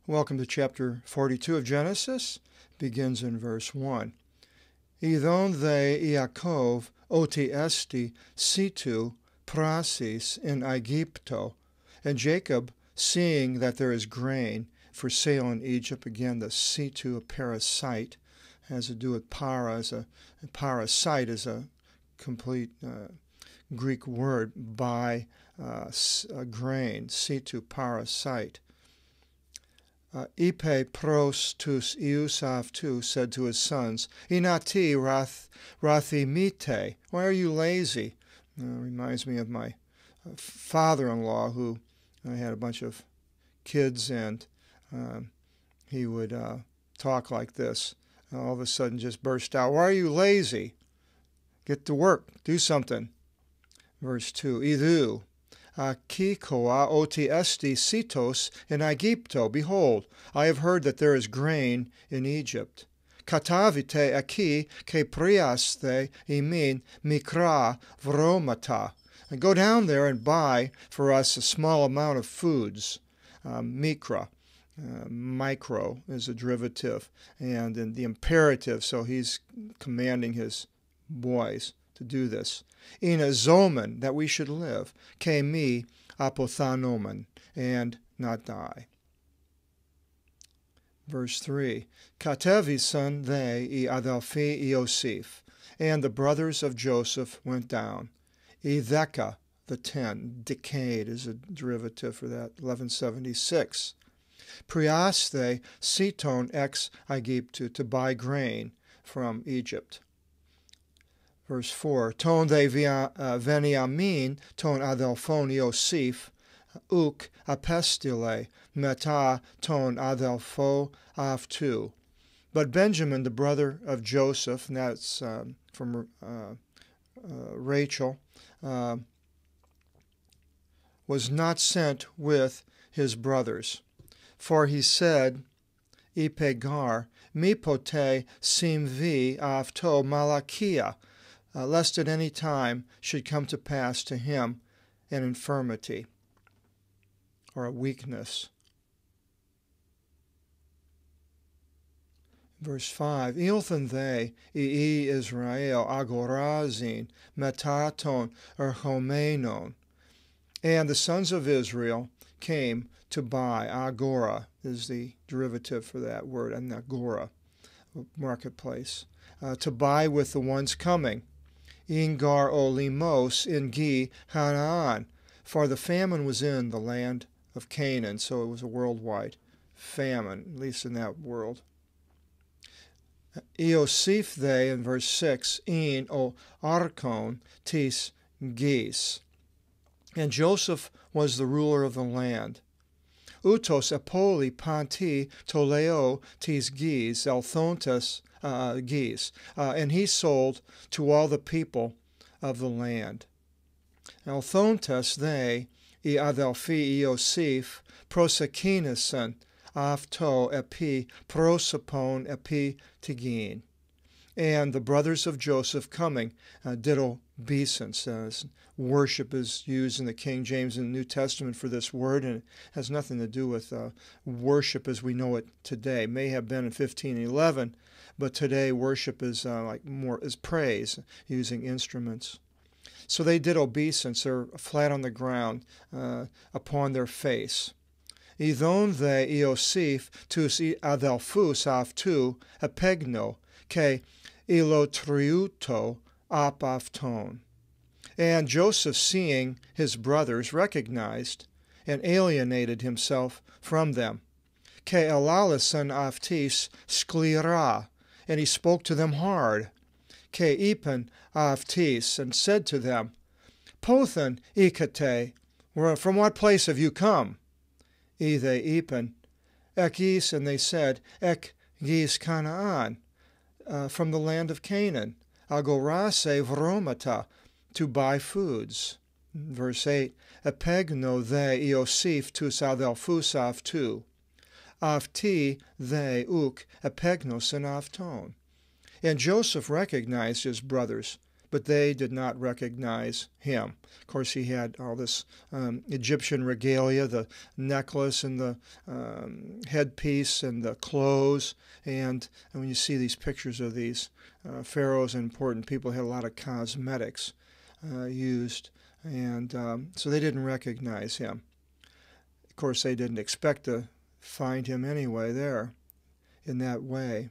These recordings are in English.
Welcome to chapter 42 of Genesis. Begins in verse 1. Idon they Iakov oti esti situ prasis in Aegypto. And Jacob, seeing that there is grain for sale in Egypt, again the situ, a parasite, has to do with para. A parasite is a complete Greek word by grain, situ, parasite. Ipe pros tus iusavtu said to his sons, Inati rathimite, why are you lazy? Reminds me of my father-in-law who had a bunch of kids, and he would talk like this. All of a sudden just burst out, why are you lazy? Get to work, do something. Verse 2, Idu. Akikoa oti esti sitos in Aegypto. Behold, I have heard that there is grain in Egypt. Katavite aki ke priaste imin mikra vromata. And go down there and buy for us a small amount of foods. Mikra, micro is a derivative, and in the imperative, so he's commanding his boys to do this. In a zomen, that we should live, ke mi apothanomen, and not die. Verse 3, Katevi son they I Adelphi Iosif, and the brothers of Joseph went down. Ideka, the 10, decade is a derivative for that, 1176. Priaste siton ex Aegyptu, to buy grain from Egypt. Verse 4, Ton de veniamin, ton adelphon Iosif, uk apestile, meta ton adelpho avtu. But Benjamin, the brother of Joseph, and that's from Rachel, was not sent with his brothers. For he said, Ipegar, mipote simvi avto malakia, lest at any time should come to pass to him an infirmity or a weakness. Verse 5, Ilthan they, Israel, agorazin, metaton, erchomenon. And the sons of Israel came to buy. Agora is the derivative for that word, and agora, marketplace, to buy with the ones coming. Ingar olimos in Gi Hanaan, for the famine was in the land of Canaan, so it was a worldwide famine, at least in that world. Iosif they, in verse 6, in o arkon tis gis. And Joseph was the ruler of the land. Utos apoli panti toleo tis gis, elthontas geese, and he sold to all the people of the land. Elthontas they, I adelphi Iosif, prosakinasan, afto epi prosopon epi tigin. And the brothers of Joseph coming did obeisance. Worship is used in the King James and the New Testament for this word, and it has nothing to do with worship as we know it today. It may have been in 1511, but today worship is more praise, using instruments. So they did obeisance. They're flat on the ground upon their face. Idon the Iosif tus adelphus avtu epegno ke ilotriuto apavton. And Joseph, seeing his brothers, recognized and alienated himself from them. Ke elalisan avtis sklira, and he spoke to them hard. Ke ipen avtis, and said to them, Pothan ikate, from what place have you come? Ide ipen, ekis, and they said, ek gis Canaan, from the land of Canaan, agorase vromata, to buy foods. Verse 8, epegno they Iosif tus adelphus avtu, avti they uk epegnos and avton. And Joseph recognized his brothers, but they did not recognize him. Of course, he had all this Egyptian regalia, the necklace and the headpiece and the clothes. And when you see these pictures of these pharaohs and important people, had a lot of cosmetics used. And so they didn't recognize him. Of course, they didn't expect to find him anyway there in that way.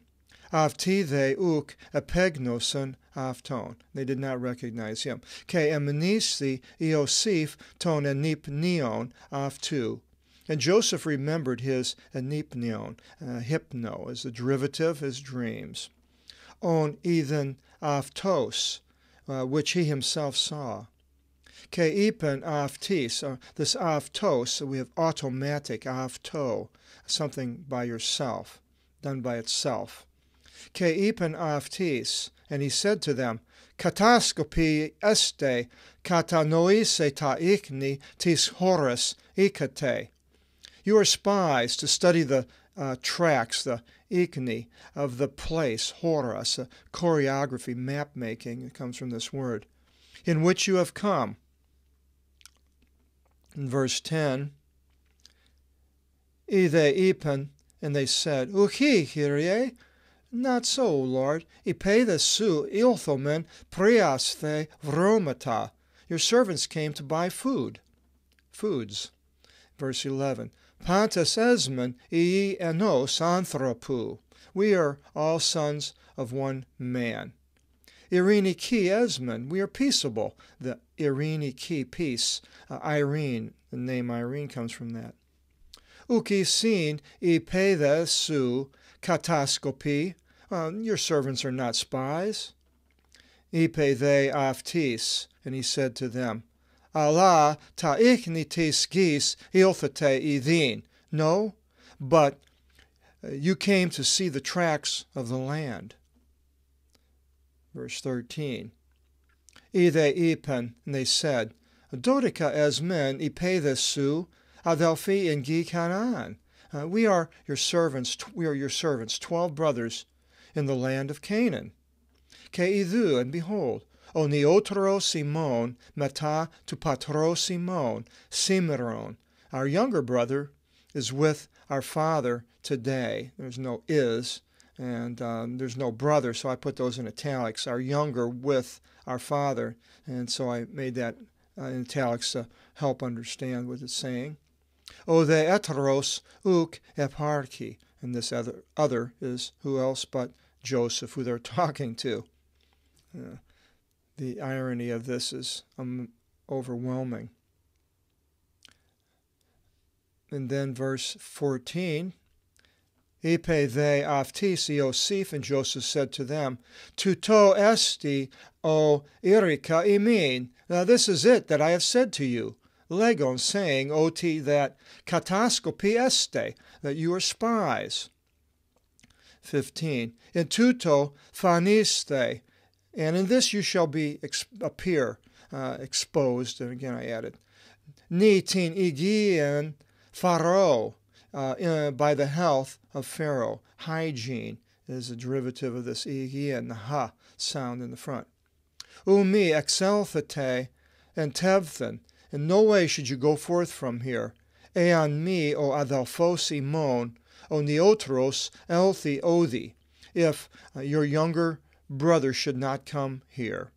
Avtide uk epegnoson avton. They did not recognize him. Ke emenisi Iosif ton enipnion avtu. And Joseph remembered his enipnion. Hypno is the derivative, his dreams. On ethan avtos, which he himself saw. Ke ipen avtis, this avtos, we have automatic avto, something by yourself, done by itself. Ke ipen avtis, and he said to them, Kataskopi este katanoise ta ikni tis horas ikate. You are spies to study the tracks, the ikni, of the place, horas, choreography, map making, it comes from this word, in which you have come. In verse 10, Ide ipen, and they said, Uchi, Kyrie, not so, Lord. Ipedes su ilthomen priasthe vromata. Your servants came to buy foods. Verse 11, Pantes esmen ii enos anthropu. We are all sons of one man. Ireniki esmen, we are peaceable. The Ireniki, peace. Irene, the name Irene comes from that. Uki sin ipedes su kataskopi. Your servants are not spies. Ipe they aftis, and he said to them, Allah ta iknitis gis ilthate idin. No, but you came to see the tracks of the land. Verse 13. Ide ipen, and they said, Dodica esmen ipedes su adelphi in gi Canaan. We are your servants, 12 brothers in the land of Canaan. Keidu, and behold, o neotro Simon, meta tu patro Simon, Simeron. Our younger brother is with our father today. There's no is, and there's no brother, so I put those in italics. Our younger with our father, and so I made that in italics to help understand what it's saying. O the eteros uk eparchi, and this other is who else but Joseph, who they're talking to. The irony of this is overwhelming. And then verse 14, Ipe they aftis Iosif, and Joseph said to them, Tuto esti o irika imin. Now this is it that I have said to you. Legon, saying, oti, that kataskopi este, that you are spies. 15. In tuto phaniste, and in this you shall be appear exposed. And again I added, ni tin igien pharaoh, by the health of Pharaoh. Hygiene is a derivative of this igien, the ha sound in the front. Umi exelthete and tevthen. In no way should you go forth from here. Ean mi o adelphos Simon, o neotros elthi odi, if your younger brother should not come here.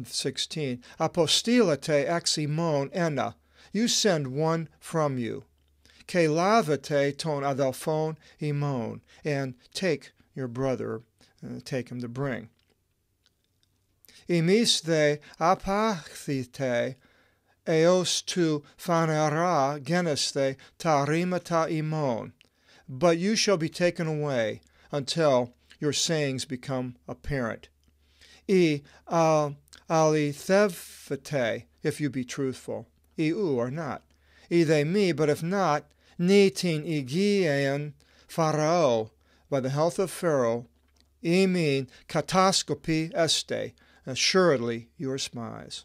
16. Apostolite ex Simon enna, you send one from you. Ke lavate ton adelphon imon, and take your brother, take him to bring. Imis de apachthite, eos tu phanera geneste tarimata imon. But you shall be taken away until your sayings become apparent. I alithevete, if you be truthful. Iu, or not. Ide me, but if not, nitin igien Pharaoh, by the health of Pharaoh, imin kataskopi este, assuredly you are spies.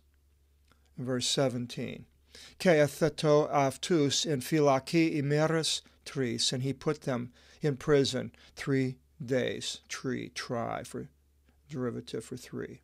Verse 17. Ke etheto aftus in philaki imeris tris, and he put them in prison 3 days. Try for derivative for 3.